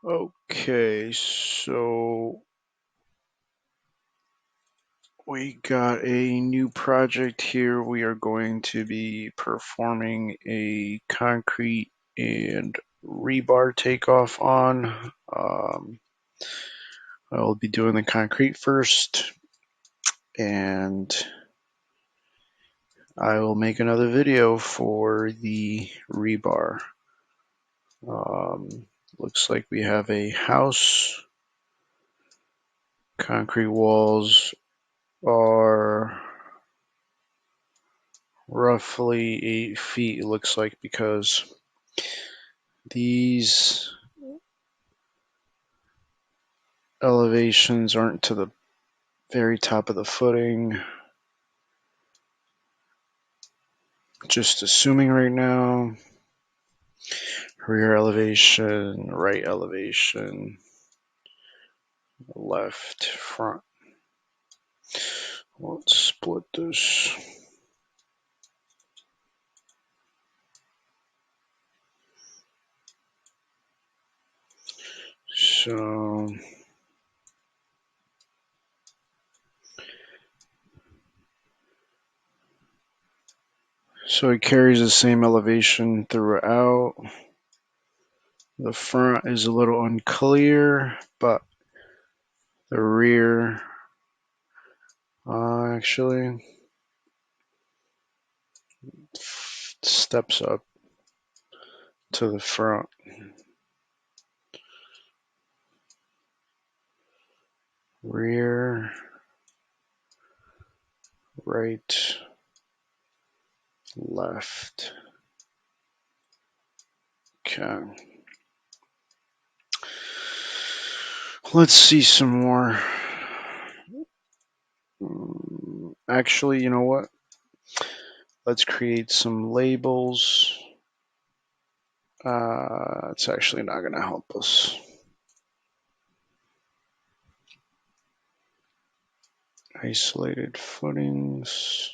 Okay, so we got a new project here. We are going to be performing a concrete and rebar takeoff on. I will be doing the concrete first, and I will make another video for the rebar. Looks like we have a house. Concrete walls are roughly 8 feet, it looks like, because these elevations aren't to the very top of the footing. Just assuming right now. Rear elevation, right elevation, left, front. Let's split this. So it carries the same elevation throughout. The front is a little unclear, but the rear actually steps up to the front. Rear, right, left. Okay. Let's see some more. Actually, you know what? Let's create some labels. It's actually not going to help us. Isolated footings.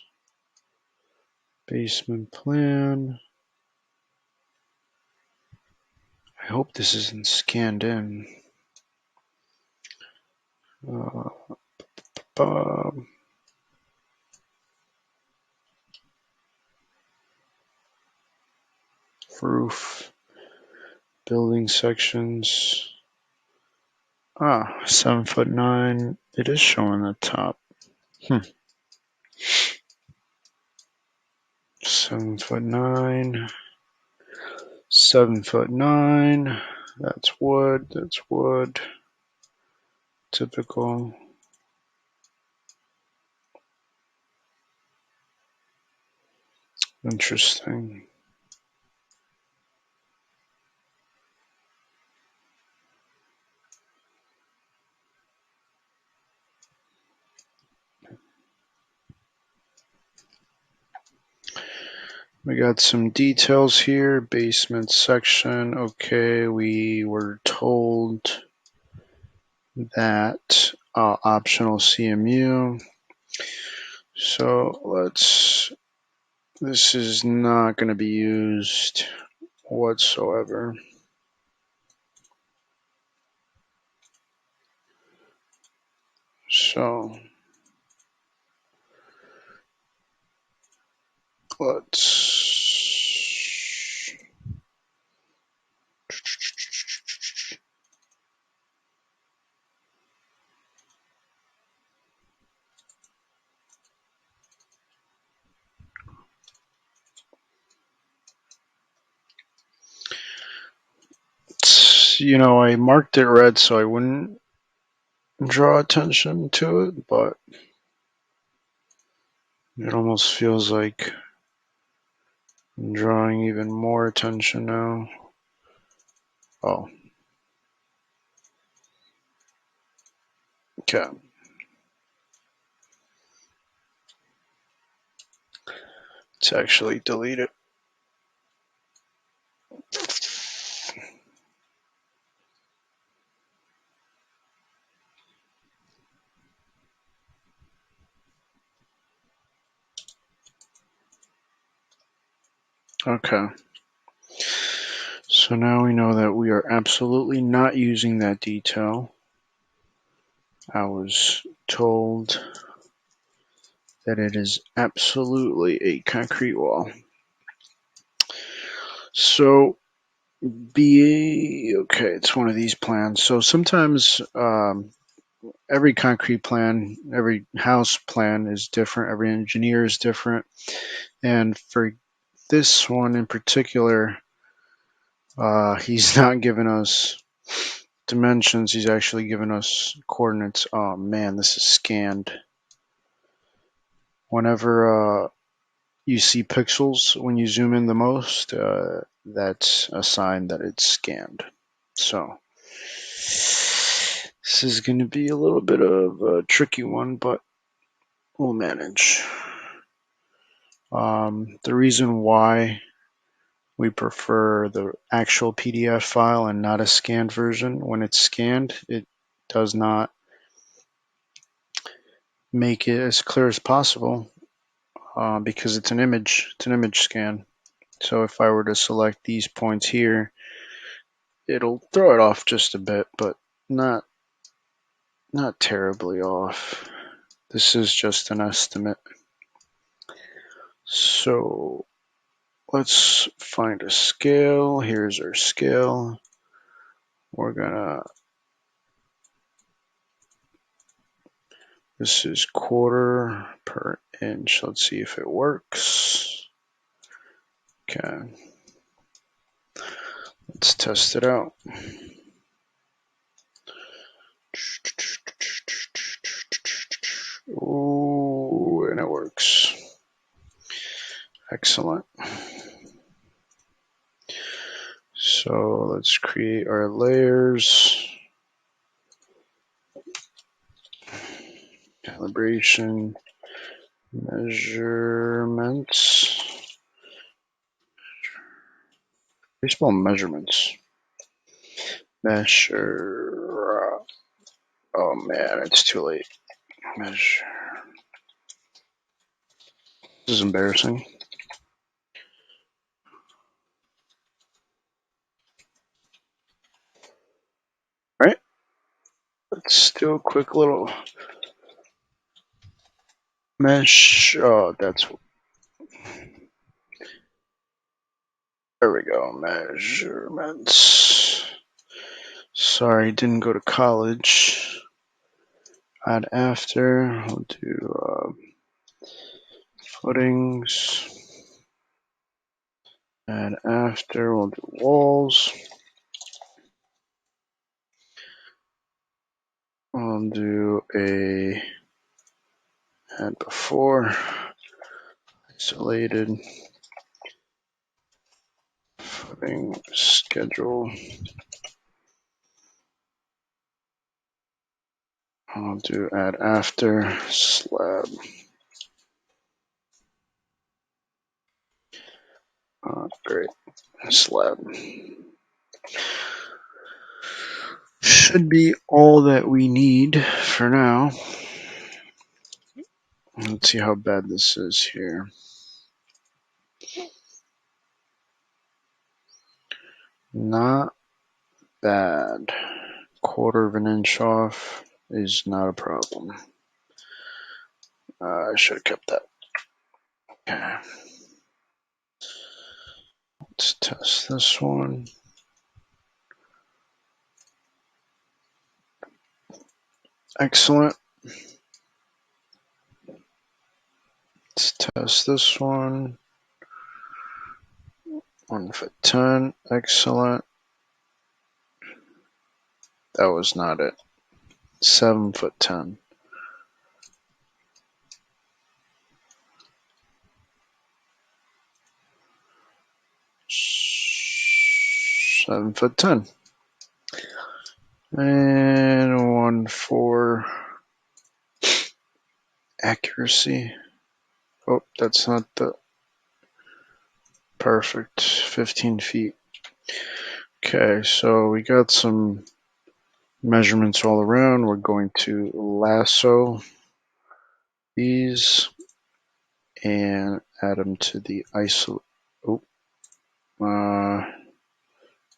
Basement plan. I hope this isn't scanned in. Roof. Building sections. 7'9". It is showing the top. 7'9". 7'9". That's wood. That's wood. Typical. Interesting. We got some details here. Basement section. Okay, we were told that optional CMU. So this is not going to be used whatsoever. So let's I marked it red so I wouldn't draw attention to it, but it almost feels like I'm drawing even more attention now. Oh. Okay. Let's actually delete it. Okay. So So now we know that we are absolutely not using that detail. I was told that it is absolutely a concrete wall. So okay, it's one of these plans. So sometimes every concrete plan, every house plan is different. Every engineer is different. And for this one in particular, he's not giving us dimensions. He's actually giving us coordinates. Oh man, this is scanned. Whenever you see pixels when you zoom in the most, that's a sign that it's scanned. So this is going to be a little bit of a tricky one, but we'll manage. The reason why we prefer the actual PDF file and not a scanned version, when it's scanned, it does not make it as clear as possible because it's an image scan. So if I were to select these points here, it'll throw it off just a bit, but not terribly off. This is just an estimate. So let's find a scale. Here's our scale. We're gonna, this is quarter per inch. Let's see if it works. Okay. Let's test it out. Ooh, and it works. Excellent. So let's create our layers. Calibration, measurements. How do you spell measurements? Measure. Oh man, it's too late. Measure. This is embarrassing. Right? Let's do a quick little mesh. Oh, that's. There we go. Measurements. Sorry, didn't go to college. Add after. We'll do footings. Add after. We'll do walls. We'll do a add before. Isolated. Footing schedule. I'll do add after slab. Great. Slab. Should be all that we need for now. Let's see how bad this is here. Not bad. Quarter of an inch off is not a problem. I should have kept that. Okay. Let's test this one. Excellent. Let's test this one. 1 foot 10. Excellent. That was not it. 7 foot 10. Seven foot 10. And 1.4 accuracy. Oh, that's not the perfect. 15 feet. Okay, so we got some measurements all around. We're going to lasso these and add them to the ISO. Oh,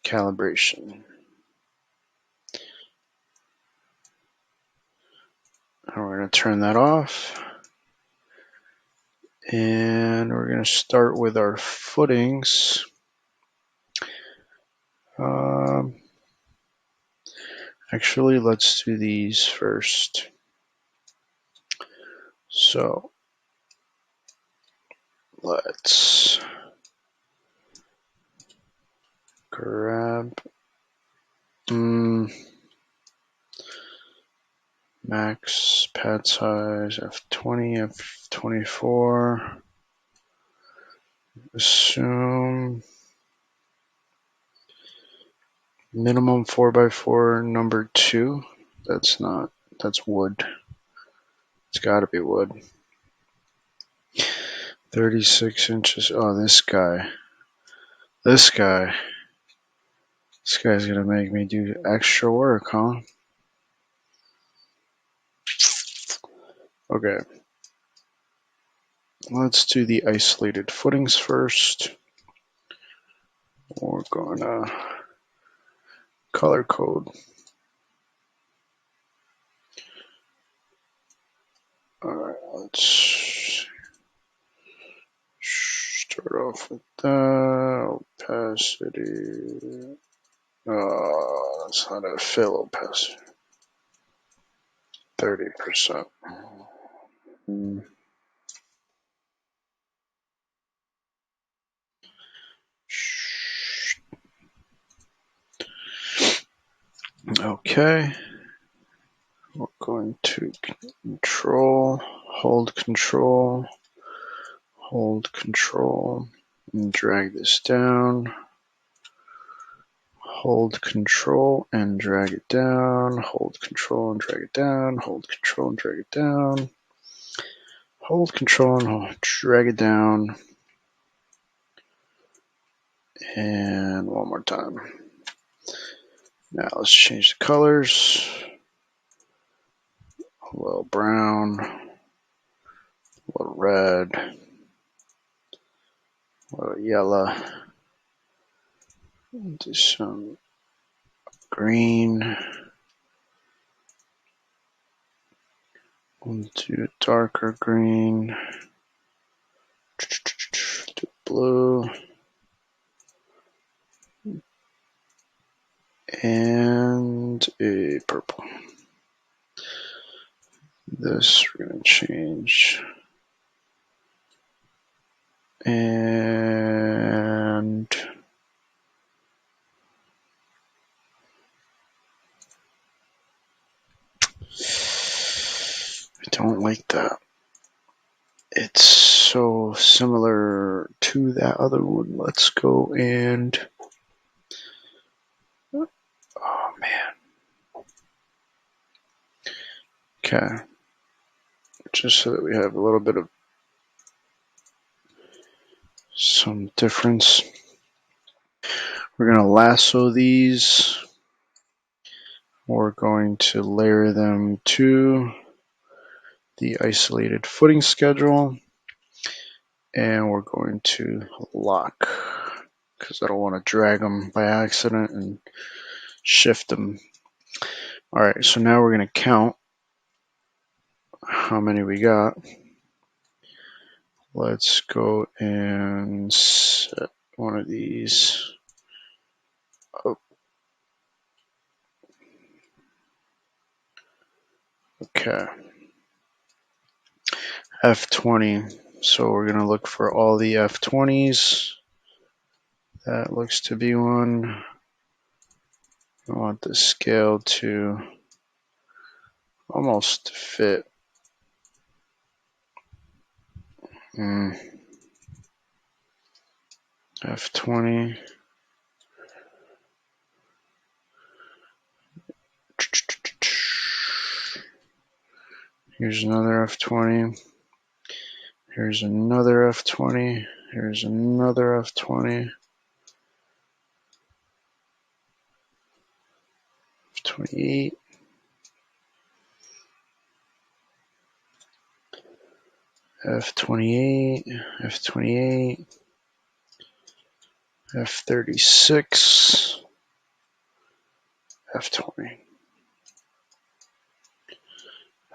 calibration. And we're going to turn that off. And we're going to start with our footings. Actually, let's do these first. So let's grab max pad size F20, F24. Assume minimum 4x4 number 2. That's wood. It's got to be wood. 36 inches. Oh, this guy's gonna make me do extra work, huh? Okay. Let's do the isolated footings first. We're gonna color code. Alright, let's start off with that. Opacity. That's not a fill opacity. 30%. Okay. We're going to hold control, and drag this down. Hold control and drag it down. Hold control and drag it down. Hold control and drag it down. Hold control and drag it down. And one more time. Now let's change the colors. A little brown, a little red, a little yellow. Do some green. We'll do a darker green. Do blue. And a purple. This we're going to change. And I don't like that. It's so similar to that other one. Let's go and, oh man. Okay. Just so that we have a little bit of some difference. We're going to lasso these. We're going to layer them to the isolated footing schedule. And we're going to lock, because I don't want to drag them by accident and shift them. All right, so now we're going to count how many we got. Let's go and set one of these up. Okay. F20. So we're going to look for all the F20s. That looks to be one. I want the scale to almost fit. F20. Here's another F20. Here's another F20. Here's another F20. F28. F28. F28. F36. F20.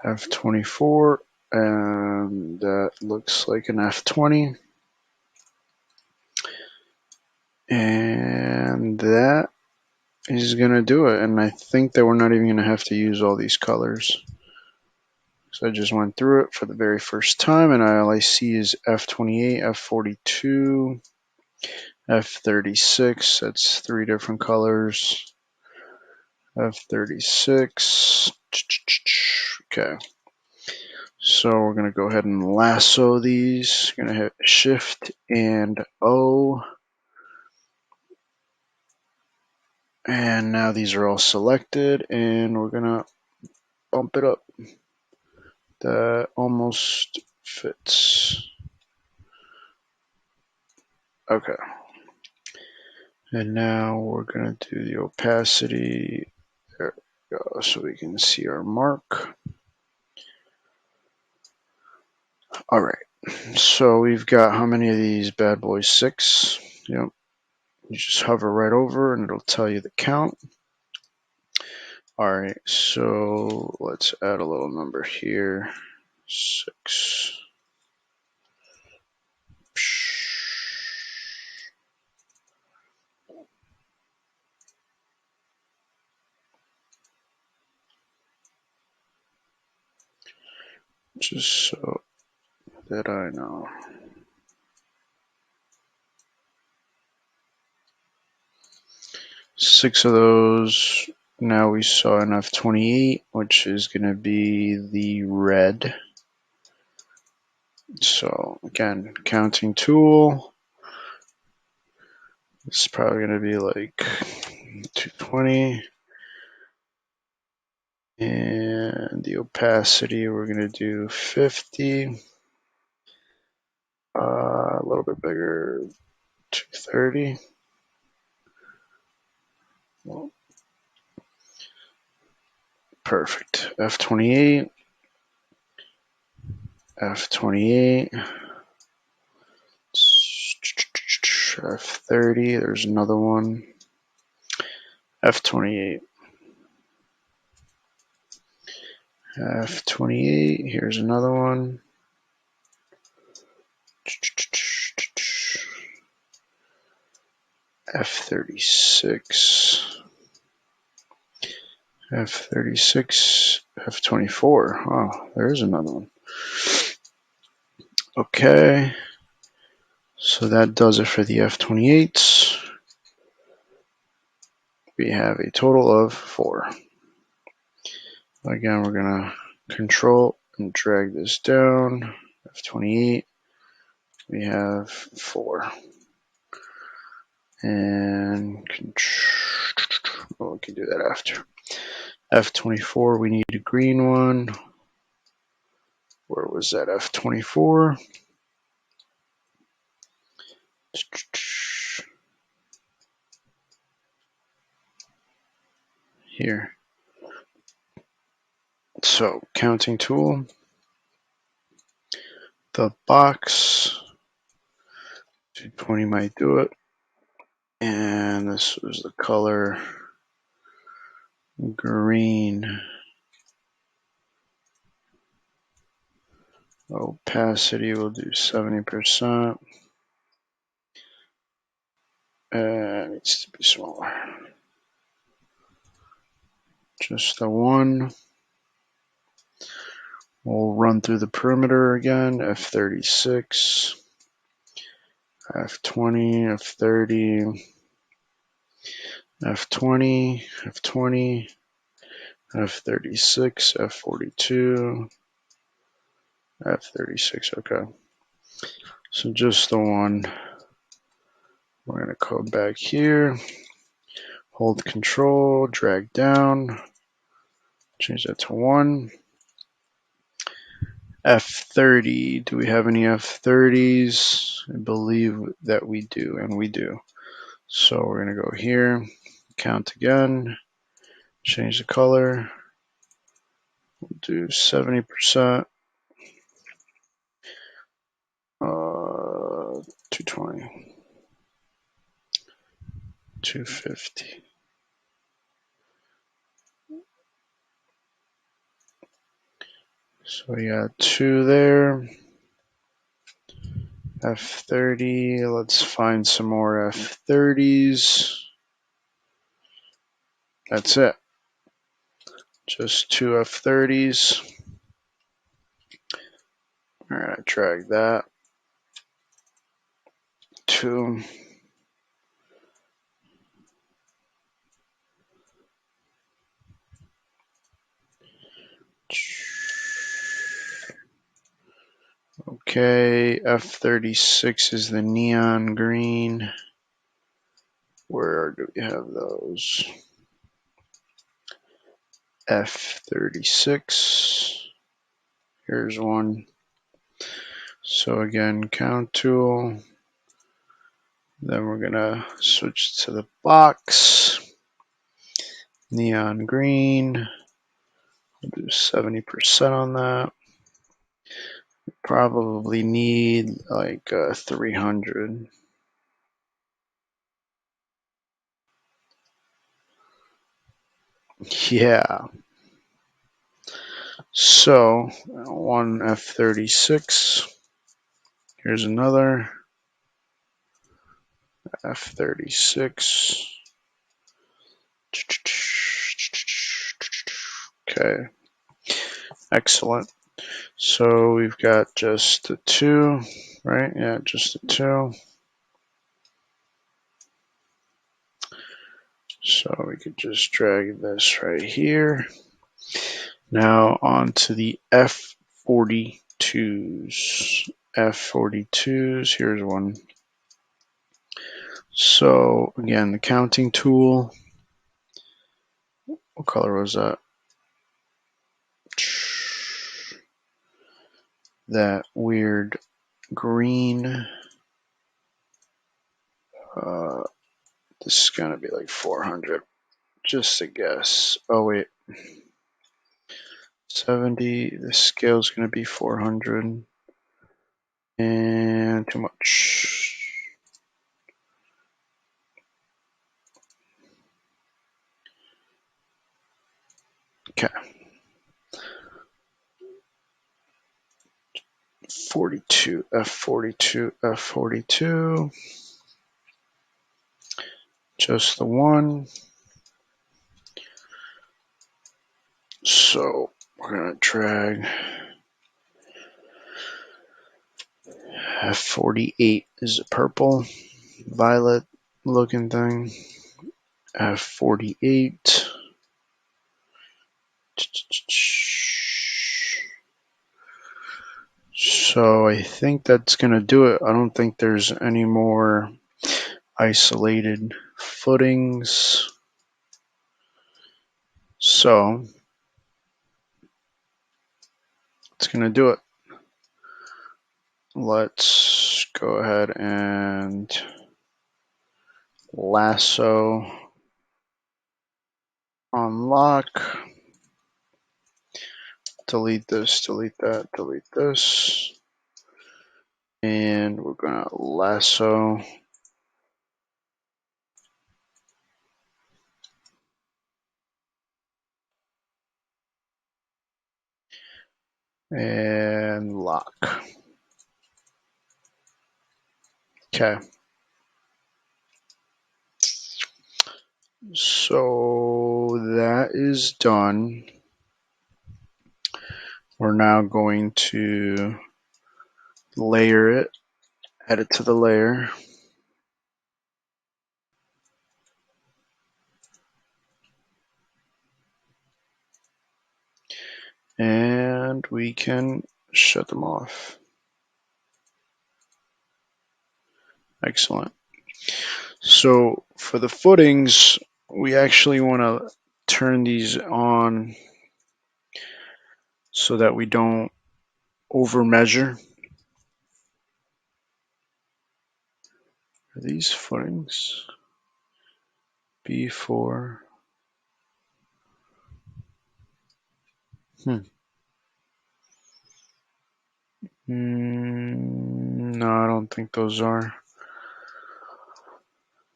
F24, and that looks like an F20. And that is going to do it. And I think that we're not even going to have to use all these colors. So I just went through it for the very first time, and all I see is F28, F42, F36. That's 3 different colors. F36. Okay. So we're going to go ahead and lasso these. Going to hit Shift and O. And now these are all selected, and we're going to bump it up. That almost fits. Okay. And now we're going to do the opacity. There we go, so we can see our mark. All right. So we've got how many of these bad boys? 6. Yep. You just hover right over and it'll tell you the count. All right, so let's add a little number here. 6. Just so that I know. Six of those. Now we saw an F28, which is going to be the red. So again, counting tool. This is probably going to be like 220. And the opacity, we're going to do 50. A little bit bigger, 230. Well, perfect. F28. F28. F30. There's another one. F28. F28. Here's another one. F36. F36. F24. Oh, there's another one. Okay. So that does it for the F28s. We have a total of 4. Again, we're going to control and drag this down. F28. We have 4. And well, we can do that after. F24, we need a green one. Where was that F24? Here. So, counting tool. The box. 220 might do it. And this was the color green. Opacity will do 70%. It needs to be smaller. Just the one. We'll run through the perimeter again. F36, F20, F30, F20, F20, F36, F42, F36. Okay. So just the one. We're going to come back here. Hold control, drag down. Change that to 1. F30. Do we have any F30s? I believe that we do, and we do. So we're going to go here, count again, change the color. We'll do 70%. 220. 250. So we got 2 there. F30. Let's find some more F30s. That's it. Just 2 F30s. All right, drag that. 2. Okay, F36 is the neon green. Where do we have those? F36. Here's one. So again, count tool. Then we're gonna switch to the box. Neon green. We'll do 70% on that. Probably need like 300. Yeah. So, one F36. Here's another F36. Okay. Excellent. So we've got just the 2, right? Yeah, just the 2. So we could just drag this right here. Now on to the F42s. F42s, here's one. So again, the counting tool. What color was that? That weird green. This is gonna be like 400. Just a guess. Oh wait. 70. The scale's gonna be 400. And too much. Okay. 42, F42, F42. Just the one. So we're gonna drag F48 is a purple, violet looking thing. F48. So I think that's gonna do it. I don't think there's any more isolated footings. So it's gonna do it. Let's go ahead and lasso unlock. Delete this, delete that, delete this. And we're gonna lasso. And lock. Okay. So that is done. We're now going to layer it, add it to the layer. And we can shut them off. Excellent. So for the footings, we actually want to turn these on so that we don't over measure. Are these footings? B4. No, I don't think those are.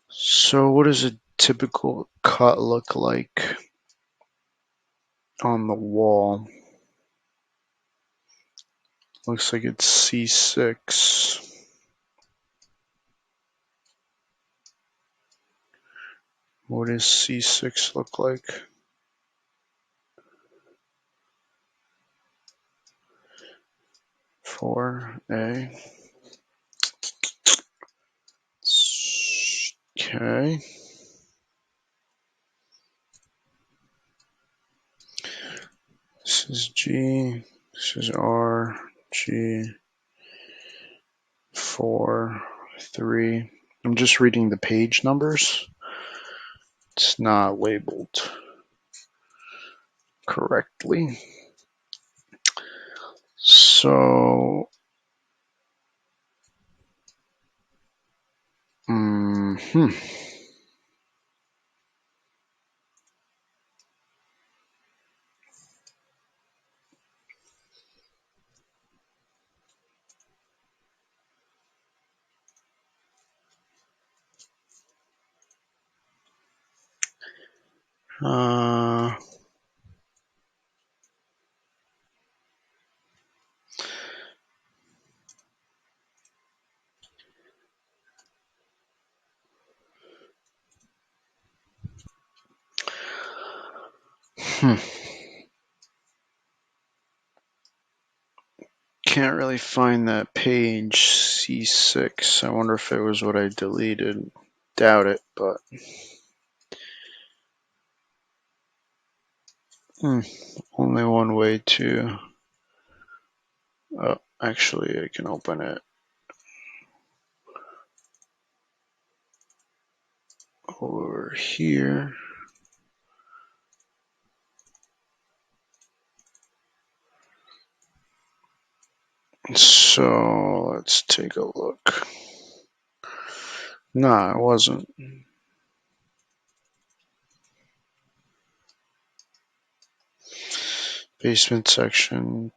So what does a typical cut look like on the wall? Looks like it's C6. What does C6 look like? For A. Okay. This is G. This is R. G. 4, 3. I'm just reading the page numbers. It's not labeled correctly. So, Can't really find that page C6. I wonder if it was what I deleted. Doubt it, but only one way to. Oh, actually, I can open it over here. So let's take a look. Nah, it wasn't. Basement section.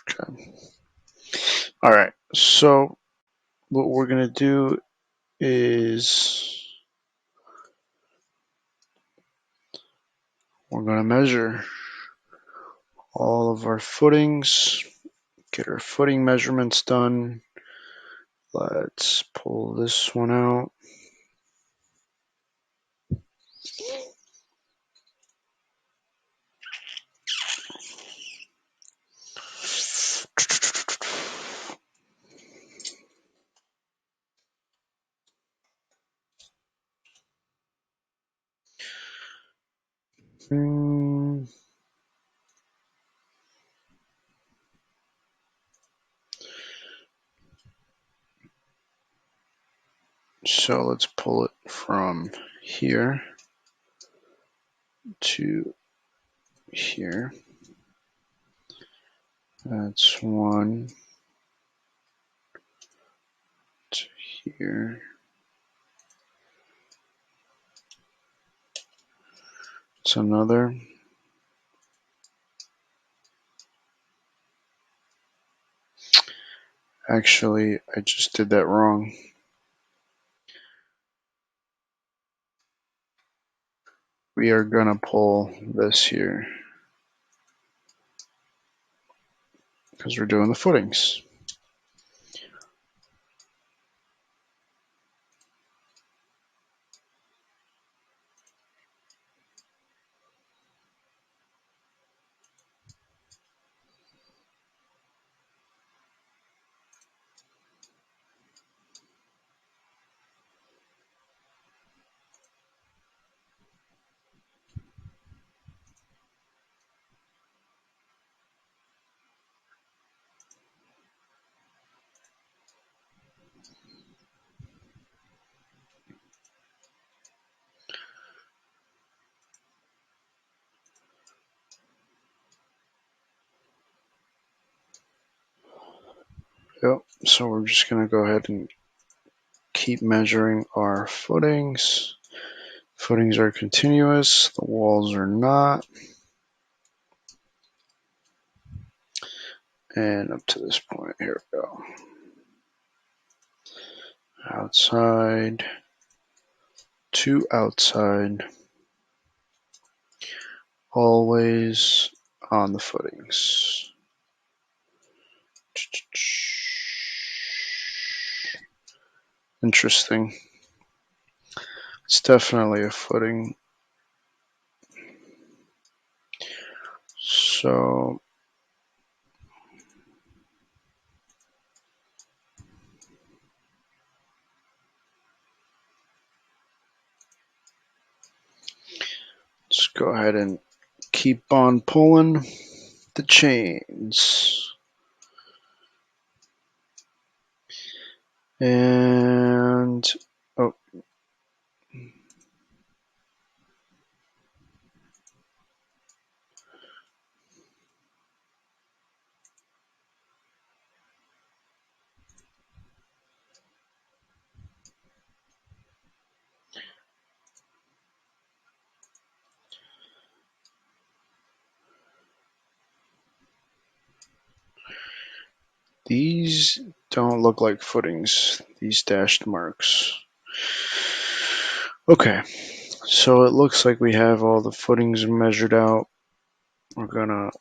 Okay. All right. So what we're gonna do is we're gonna measure all of our footings. Get our footing measurements done. Let's pull this one out. So let's pull it from here to here. That's 1 to here. It's another. Actually, I just did that wrong. We are gonna pull this here because we're doing the footings. Yep, so we're just gonna go ahead and keep measuring our footings. Footings are continuous, the walls are not. And up to this point, here we go. Outside to outside. Always on the footings. Interesting. It's definitely a footing. So let's go ahead and keep on pulling the chains. And oh, these don't look like footings, these dashed marks. Okay, so it looks like we have all the footings measured out. We're gonna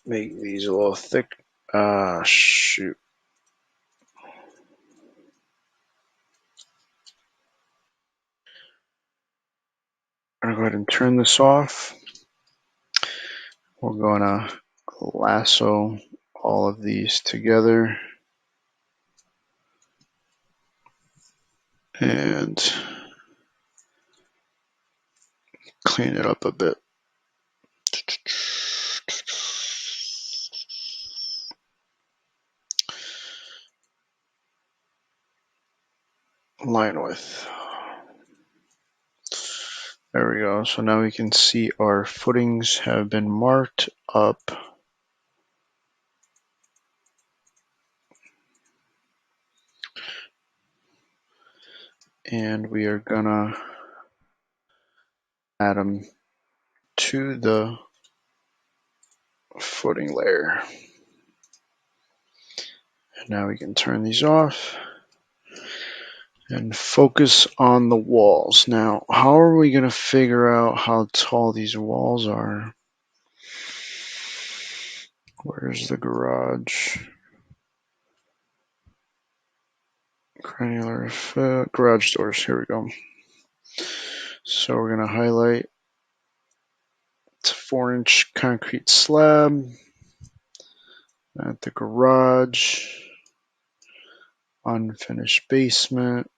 make these a little thick. Shoot. I'm gonna go ahead and turn this off. We're gonna lasso all of these together and clean it up a bit. Line width. There we go. So now we can see our footings have been marked up. And we are gonna add them to the footing layer. And now we can turn these off and focus on the walls. Now, how are we going to figure out how tall these walls are? Where's the garage? Granular fit, garage doors. Here we go. So we're going to highlight. It's a 4-inch concrete slab at the garage. Unfinished basement.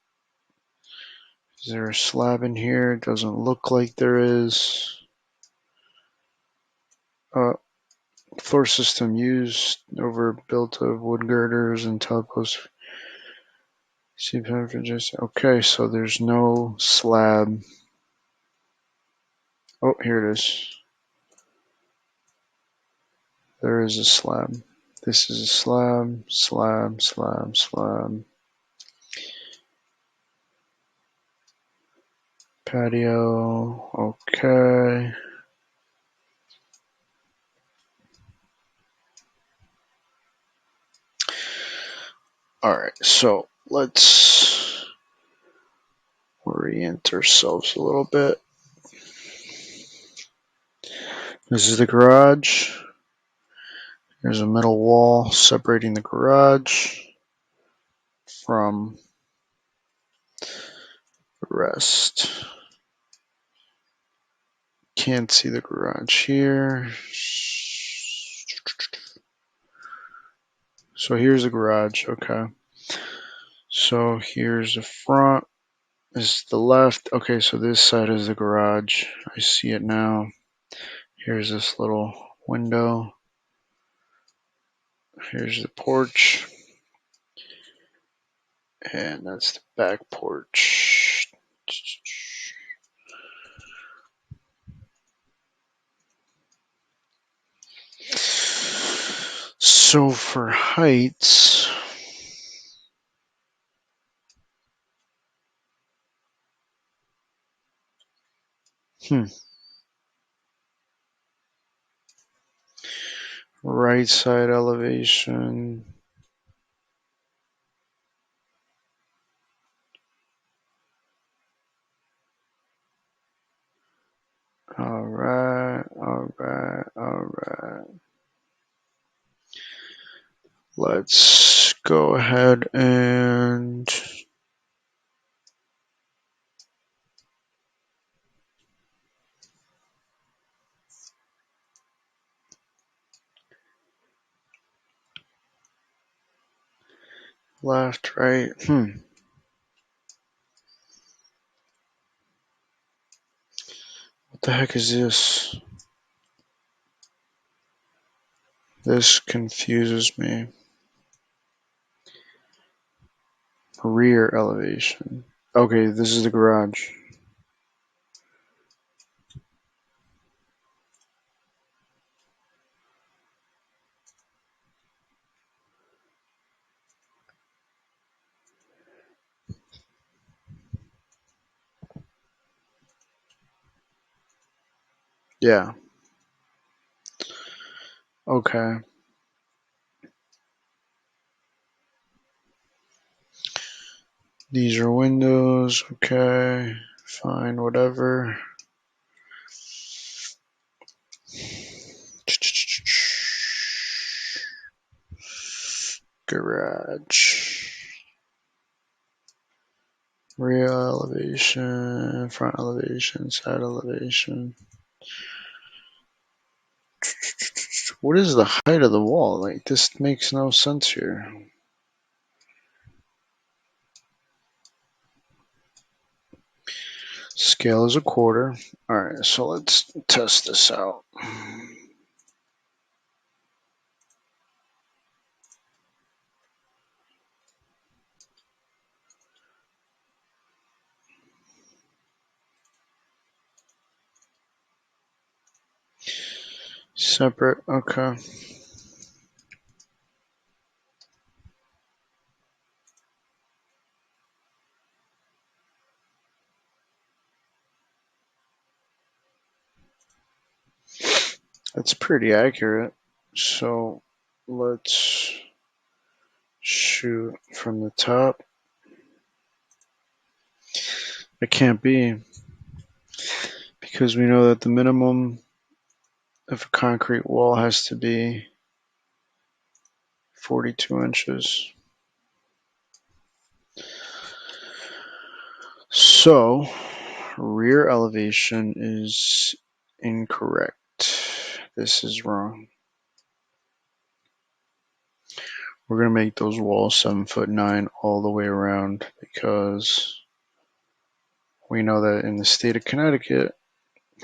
Is there a slab in here? It doesn't look like there is. Floor system used, overbuilt of wood girders and teleposts. Okay, so there's no slab. Oh, here it is. There is a slab. This is a slab, slab, slab, slab. Patio, okay. All right, so let's orient ourselves a little bit. This is the garage. There's a middle wall separating the garage from the rest. Can't see the garage here. So here's the garage, okay. So here's the front. This is the left. Okay, so this side is the garage. I see it now. Here's this little window. Here's the porch. And that's the back porch. So for heights, right side elevation. All right, all right, all right. Let's go ahead and left, right. What the heck is this? This confuses me. Rear elevation. Okay, this is the garage. Yeah. Okay. These are windows. Okay. Fine, whatever. Garage. Rear elevation, front elevation, side elevation. What is the height of the wall? Like, this makes no sense here. Scale is a quarter. Alright, so let's test this out. Separate, okay. That's pretty accurate. So let's shoot from the top. It can't be, because we know that the minimum of a concrete wall has to be 42 inches. So rear elevation is incorrect. This is wrong. We're going to make those walls 7'9" all the way around, because we know that in the state of Connecticut,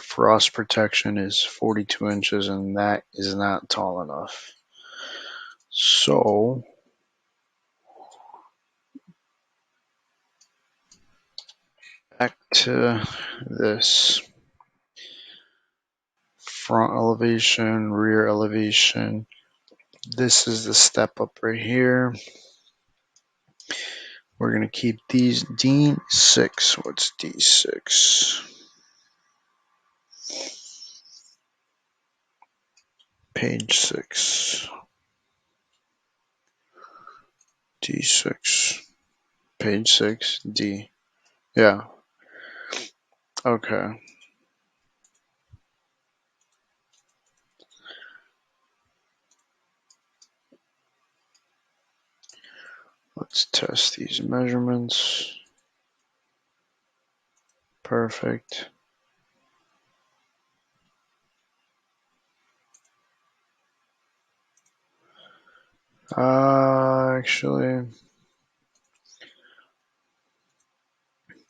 frost protection is 42 inches, and that is not tall enough. So back to this. Front elevation, rear elevation. This is the step up right here. We're going to keep these D6. What's D6? Page 6. D6. Page 6. D. Yeah. Okay. Let's test these measurements. Perfect. Actually,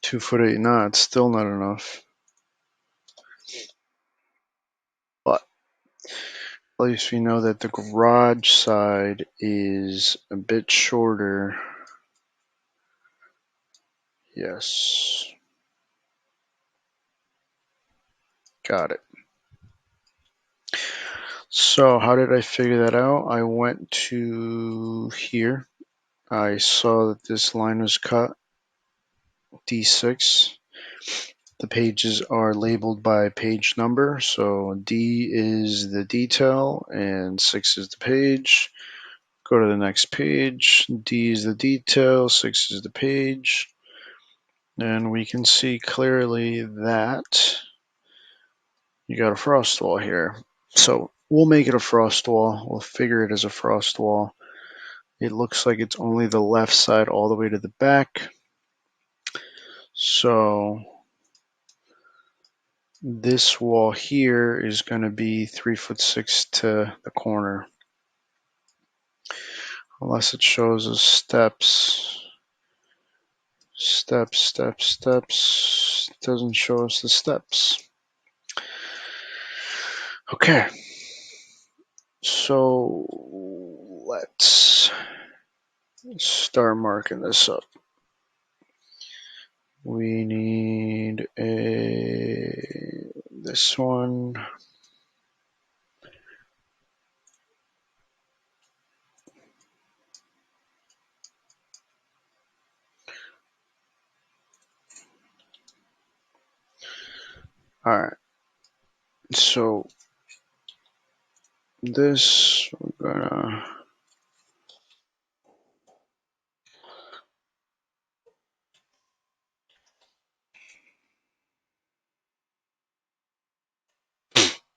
2'8". Nah, it's still not enough. But at least we know that the garage side is a bit shorter. Yes. Got it. So how did I figure that out? I went to here. I saw that this line was cut. D6. The pages are labeled by page number. So D is the detail and 6 is the page. Go to the next page. D is the detail, 6 is the page. And we can see clearly that you got a frost wall here. So we'll make it a frost wall. We'll figure it as a frost wall. It looks like it's only the left side all the way to the back. So this wall here is going to be 3'6" to the corner. Unless it shows us steps. Steps. Doesn't show us the steps. Okay. So let's start marking this up. We need this one. All right. So this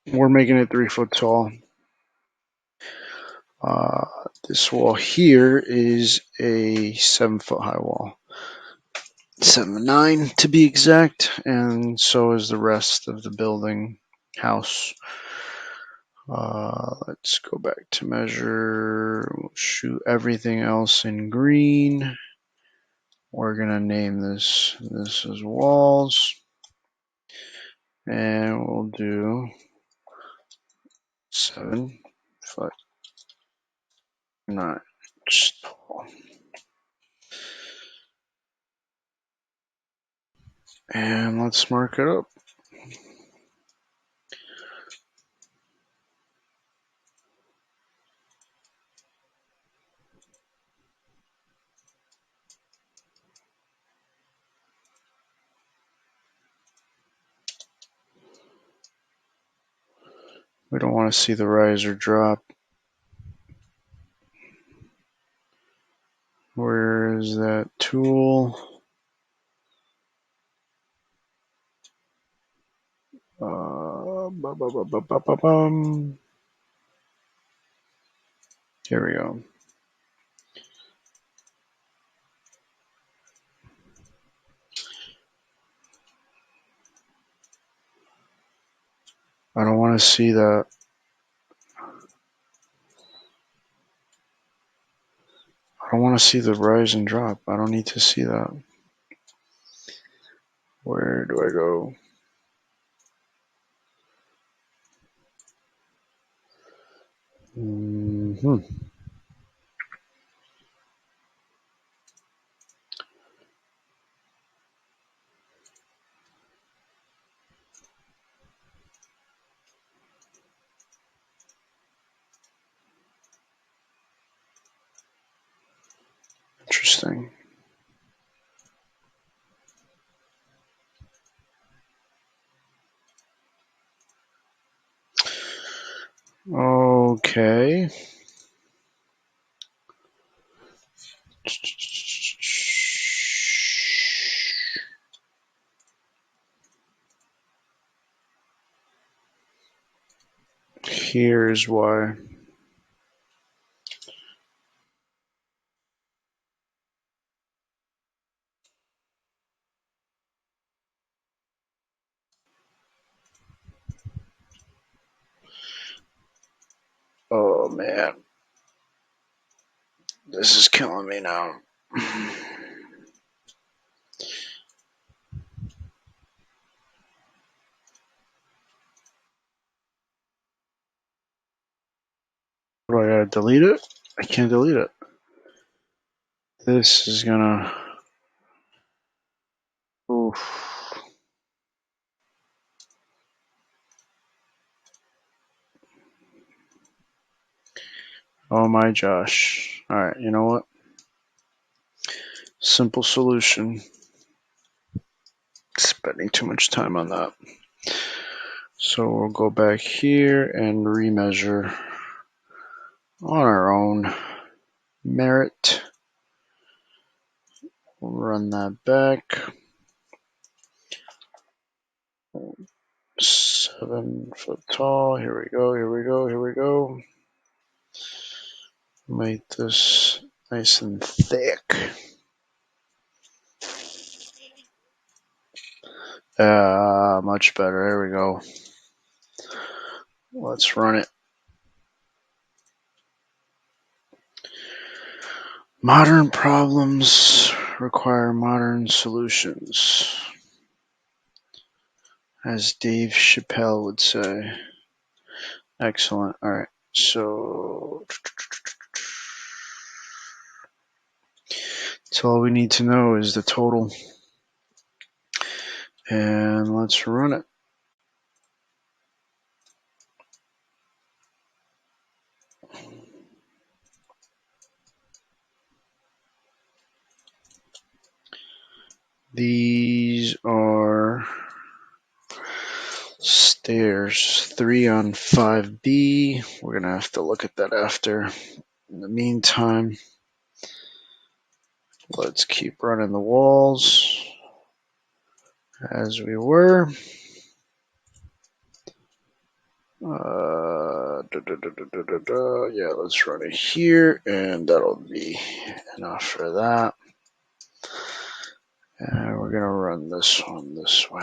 we're making it 3 foot tall. This wall here is a 7 foot high wall. 7'9" to be exact, and so is the rest of the building house. Let's go back to measure. We'll shoot everything else in green. We're gonna name this is walls, and we'll do 7'9" tall. And let's mark it up. We don't want to see the rise or drop. Where is that tool? Here we go. I don't want to see that. I don't want to see the rise and drop. I don't need to see that. Where do I go? Interesting. Okay. Here's why. Oh man. This is killing me now. Do I gotta delete it? I can't delete it. This is gonna. Oof. Oh my Josh. Alright, you know what? Simple solution. Spending too much time on that. So we'll go back here and remeasure on our own merit. We'll run that back. 7'9" 7 foot tall. Here we go, here we go, here we go. Make this nice and thick. Much better. There we go. Let's run it. Modern problems require modern solutions, as Dave Chappelle would say. Excellent. All right. So that's all we need to know is the total. And let's run it. These are stairs 3 on 5B. We're going to have to look at that after. In the meantime, let's keep running the walls as we were. Yeah, let's run it here, and that'll be enough for that. And we're going to run this one this way.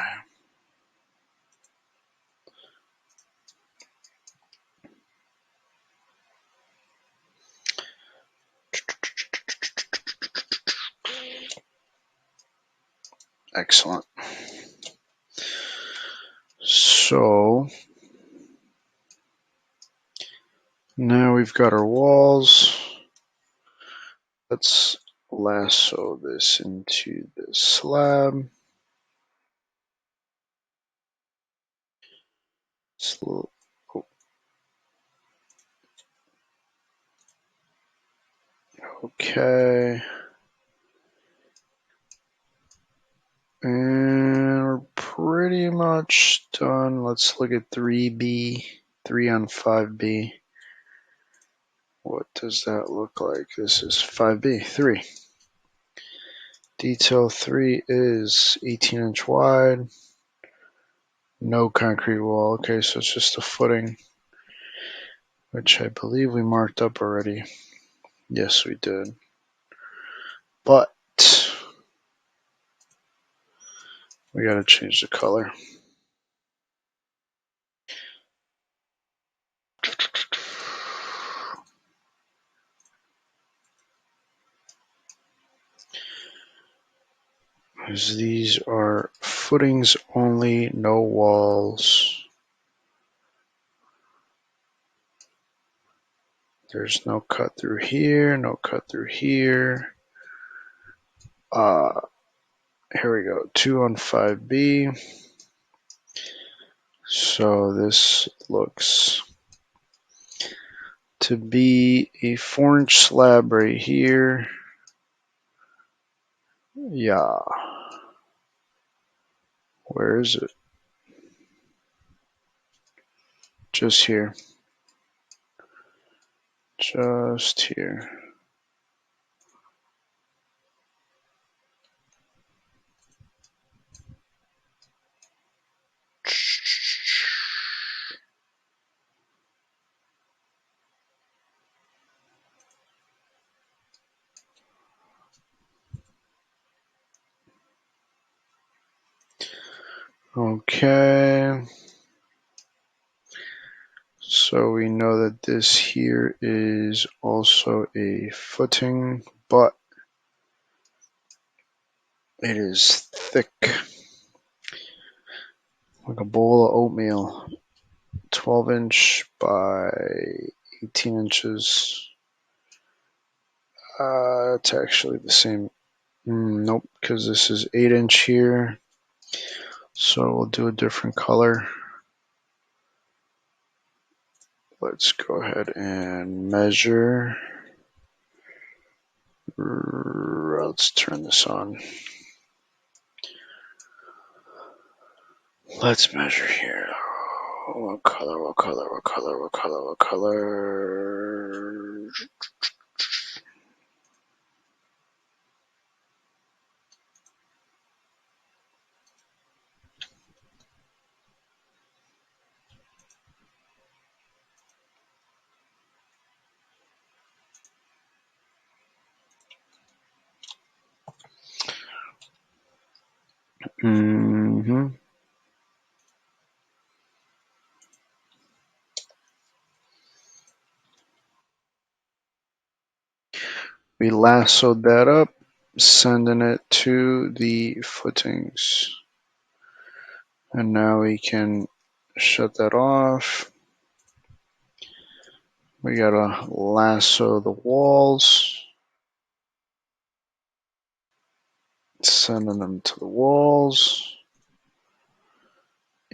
Excellent. So now we've got our walls. Let's lasso this into the slab. Okay. And we're pretty much done. Let's look at 3B, 3 on 5B. What does that look like? This is 5B, 3. Detail 3 is 18-inch wide. No concrete wall. Okay, so it's just a footing, which I believe we marked up already. Yes, we did. But we got to change the color. Because these are footings only, no walls. There's no cut through here, no cut through here. Here we go, 2 on 5B. So this looks to be a 4-inch slab right here. Yeah. Where is it? Just here. Just here. Okay. So we know that this here is also a footing, but it is thick, like a bowl of oatmeal. 12-inch by 18 inches. It's actually the same. Nope, because this is 8-inch here. So we'll do a different color. Let's go ahead and measure. Let's turn this on. Let's measure here. What color, what color, what color, what color, what color? Mm-hmm. We lassoed that up, sending it to the footings. And now we can shut that off. We gotta lasso the walls, sending them to the walls.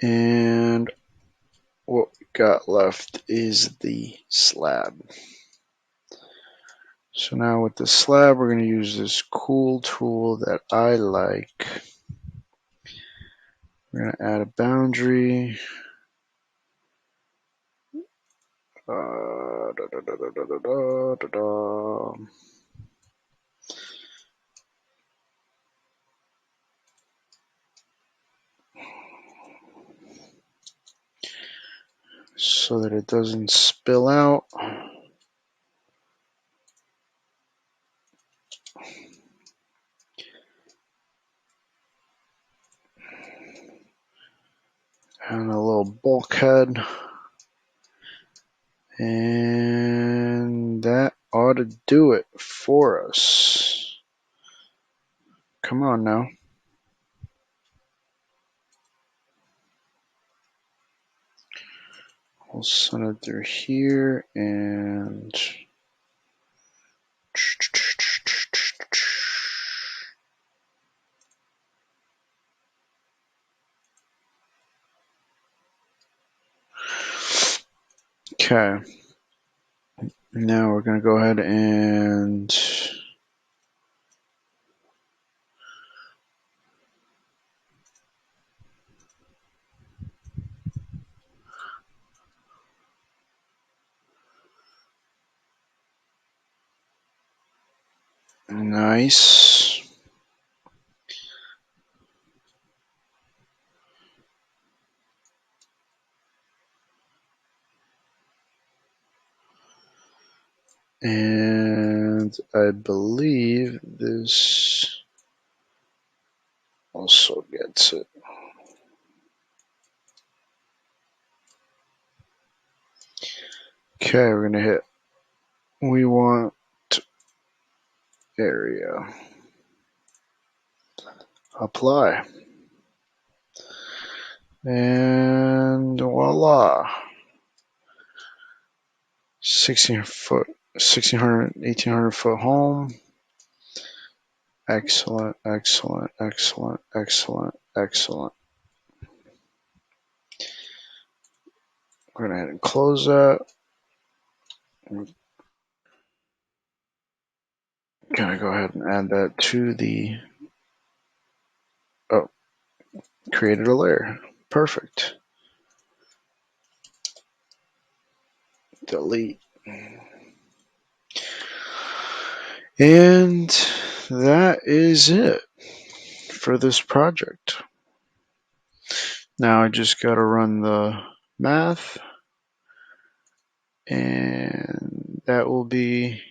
And what we got left is the slab. So now with the slab, we're going to use this cool tool that I like. We're going to add a boundary. So that it doesn't spill out. And a little bulkhead. And that ought to do it for us. Come on now. We'll send it through here and okay. Now we're going to go ahead and nice. And I believe this also gets it. Okay, we're going to hit we want area. Apply. And voila. 1,800 foot home. Excellent, excellent, excellent, excellent, excellent. We're going to head and close that. I'm going to go ahead and add that to the, oh, created a layer. Perfect. Delete. And that is it for this project. Now I just got to run the math, and that will be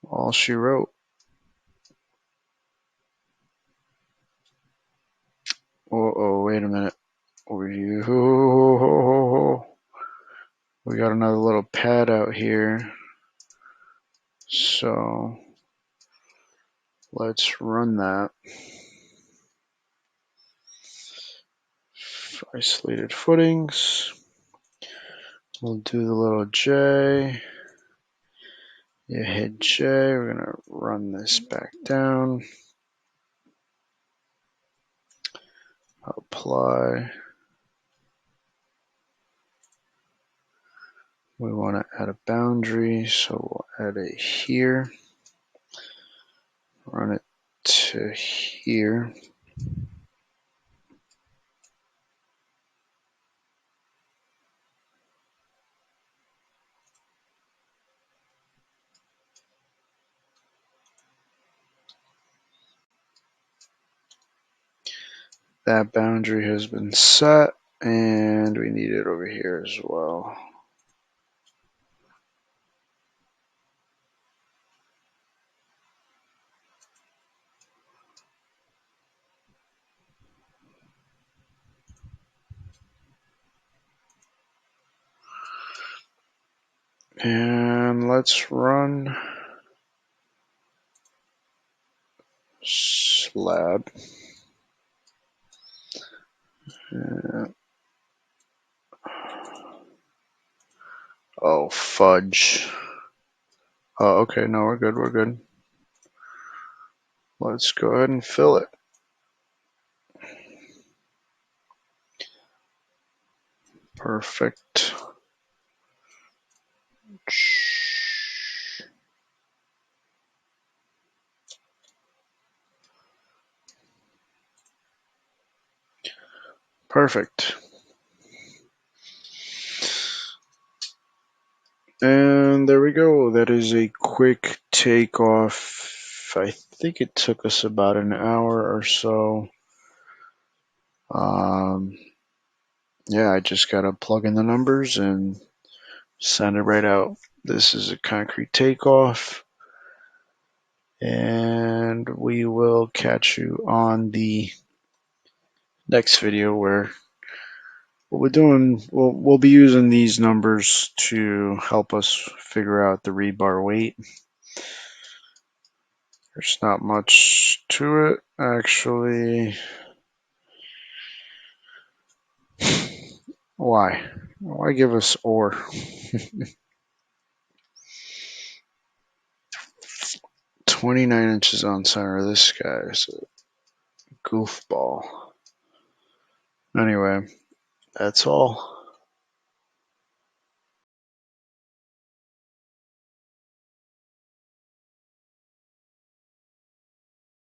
all she wrote. Oh, wait a minute. We got another little pad out here. So let's run that. Isolated footings. We'll do the little J. You hit J. We're going to run this back down. Apply. We want to add a boundary, so we'll add it here. Run it to here. That boundary has been set, and we need it over here as well. And let's run slab. Oh, fudge. Oh, okay, no, we're good, we're good. Let's go ahead and fill it. Perfect. Perfect. And there we go. That is a quick takeoff. I think it took us about an hour or so. Yeah, I just got to plug in the numbers and send it right out. This is a concrete takeoff. And we will catch you on the next video where what we're doing, we'll be using these numbers to help us figure out the rebar weight. There's not much to it, actually. Why? Why give us ore? 29 inches on center. This guy is a goofball. Anyway, that's all.